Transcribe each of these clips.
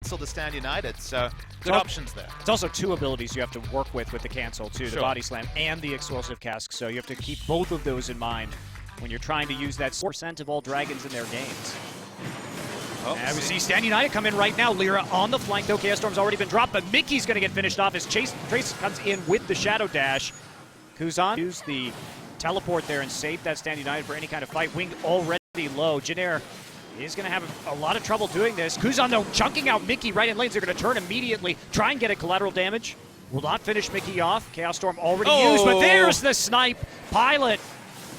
cancel the Stand United, so good options there. It's also two abilities you have to work with the cancel too, the body slam and the explosive cask, so you have to keep both of those in mind when you're trying to use that 4% of all dragons in their games. And we see Stand United come in right now. Lyra on the flank, though. Chaos Storm's already been dropped, but Mickey's going to get finished off as Trace comes in with the Shadow Dash. Kuzan used the teleport there and saved that Stand United for any kind of fight. Winged already low. JinAir is going to have a lot of trouble doing this. Kuzan, though, chunking out Mickey right in lanes. They're going to turn immediately, try and get a collateral damage. Will not finish Mickey off. Chaos Storm already used, but there's the snipe. Pilot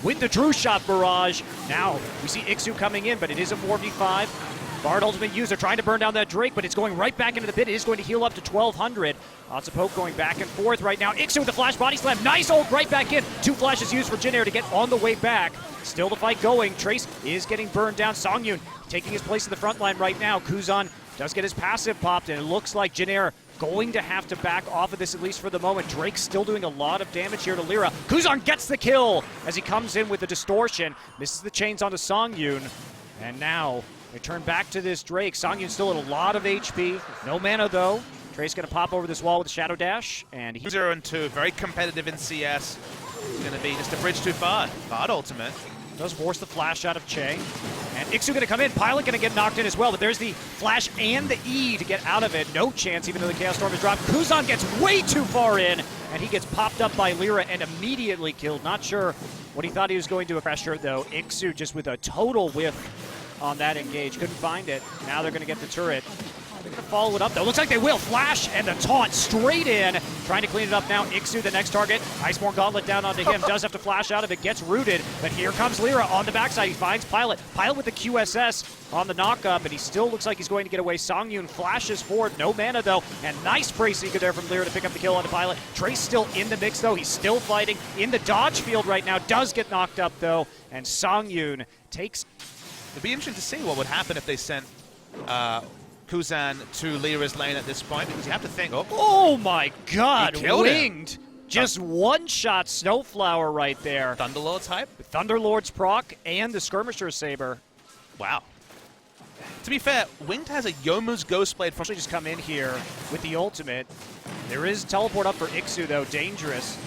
with the True Shot barrage. Now, we see Ixu coming in, but it is a 4v5. Bard ultimate user trying to burn down that Drake, but it's going right back into the pit. It is going to heal up to 1200. Lots of poke going back and forth right now. Ixu with the flash body slam. Nice ult right back in. 2 flashes used for JinAir to get on the way back. Still the fight going. Trace is getting burned down. Songyun taking his place in the front line right now. Kuzan does get his passive popped, and it looks like JinAir going to have to back off of this, at least for the moment. Drake's still doing a lot of damage here to Lyra. Kuzan gets the kill as he comes in with the distortion. Misses the chains onto Songyun. And now we turn back to this Drake. Songyun still at a lot of HP. No mana, though. Trace going to pop over this wall with a Shadow Dash. And he's 0-2, very competitive in CS. It's going to be just a bridge too far. Bard ultimate. Does force the flash out of Che. And Ixu going to come in. Pilot going to get knocked in as well, but there's the flash and the E to get out of it. No chance, even though the Chaos Storm is dropped. Kuzan gets way too far in, and he gets popped up by Lyra and immediately killed. Not sure what he thought he was going to pressure, though. Ixu just with a total whiff on that engage. Couldn't find it. Now they're going to get the turret. They're going to follow it up, though. Looks like they will. Flash and the taunt straight in. Trying to clean it up now. Ixu, the next target. Iceborne Gauntlet down onto him. Does have to flash out of it. Gets rooted. But here comes Lyra on the backside. He finds Pilot. Pilot with the QSS on the knock-up, and he still looks like he's going to get away. Songyun flashes forward. No mana, though. And nice spray seeker there from Lyra to pick up the kill on the Pilot. Trace still in the mix, though. He's still fighting in the dodge field right now. Does get knocked up, though. And Songyun takes... It'd be interesting to see what would happen if they sent Kuzan to Lyra's lane at this point, because you have to think, oh my god, Winged! Him. Just one-shot Snowflower right there. Thunderlord's hype? The Thunderlord's proc and the Skirmisher Saber. Wow. To be fair, Winged has a Youmuu's Ghostblade from... Just come in here with the ultimate. There is teleport up for Ixu, though, dangerous.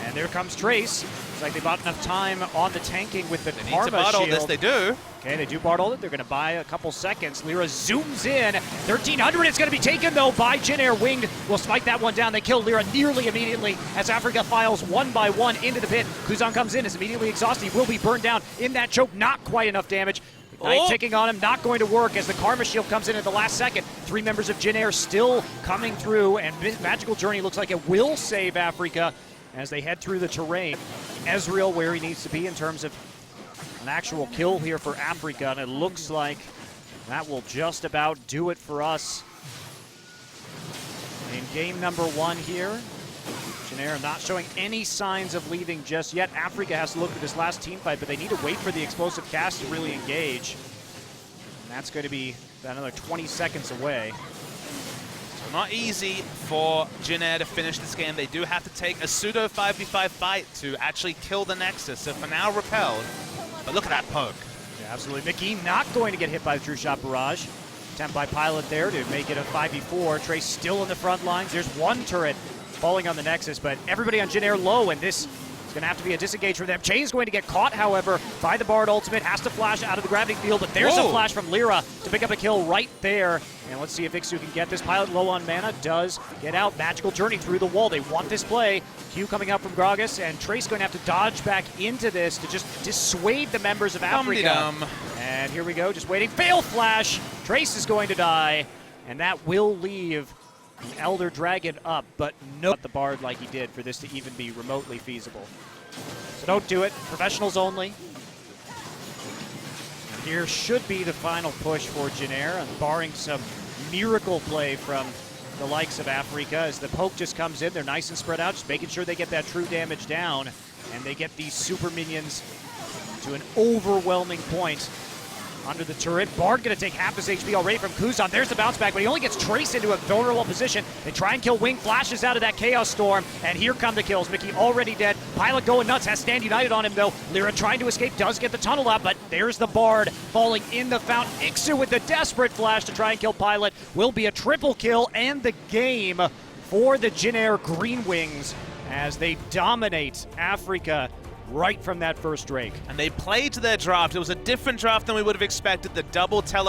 And there comes Trace. It's like they bought enough time on the tanking with the Karma Shield. They need to bottle this, they do. Okay, they do bottle it. They're going to buy a couple seconds. Lyra zooms in. 1,300. It's going to be taken, though, by JinAir. Winged will smite that one down. They kill Lyra nearly immediately as Afreeca files one by one into the pit. Kuzan comes in, is immediately exhausted. He will be burned down in that choke. Not quite enough damage. Ignite ticking on him, not going to work as the Karma Shield comes in at the last second. 3 members of JinAir still coming through, and Magical Journey looks like it will save Afreeca as they head through the terrain. Ezreal where he needs to be in terms of an actual kill here for Afreeca, and it looks like that will just about do it for us in game number 1 here. JinAir not showing any signs of leaving just yet. Afreeca has to look for this last team fight, but they need to wait for the explosive cast to really engage. And that's going to be another 20 seconds away. So not easy for JinAir to finish this game. They do have to take a pseudo 5v5 fight to actually kill the Nexus. So for now, repelled. But look at that poke. Yeah, absolutely. Mickey not going to get hit by the True Shot Barrage. Attempt by Pilot there to make it a 5v4. Trace still in the front lines. There's one turret falling on the Nexus, but everybody on JinAir low, and this is going to have to be a disengage for them. Chain's going to get caught, however, by the Bard ultimate. Has to flash out of the gravity field, but there's a flash from Lyra to pick up a kill right there. And let's see if Ixu can get this. Pilot low on mana, does get out. Magical Journey through the wall. They want this play. Q coming out from Gragas, and Trace going to have to dodge back into this to just dissuade the members of Afreeca. And here we go, just waiting. Fail flash! Trace is going to die, and that will leave an Elder Dragon up, but not the Bard like he did for this to even be remotely feasible. So don't do it. Professionals only. And here should be the final push for JinAir, barring some miracle play from the likes of Afreeca. As the poke just comes in, they're nice and spread out, just making sure they get that true damage down, and they get these super minions to an overwhelming point. Under the turret, Bard going to take half his HP already from Kuzan. There's the bounce back, but he only gets Trace into a vulnerable position. They try and kill Wing, flashes out of that Chaos Storm, and here come the kills. Mickey already dead. Pilot going nuts, has Stand United on him though. Lyra trying to escape, does get the tunnel out, but there's the Bard falling in the fountain. Ixu with the desperate flash to try and kill Pilot. Will be a triple kill and the game for the JinAir GreenWings as they dominate Afreeca right from that first Drake. And they played to their draft. It was a different draft than we would have expected. The double teleport.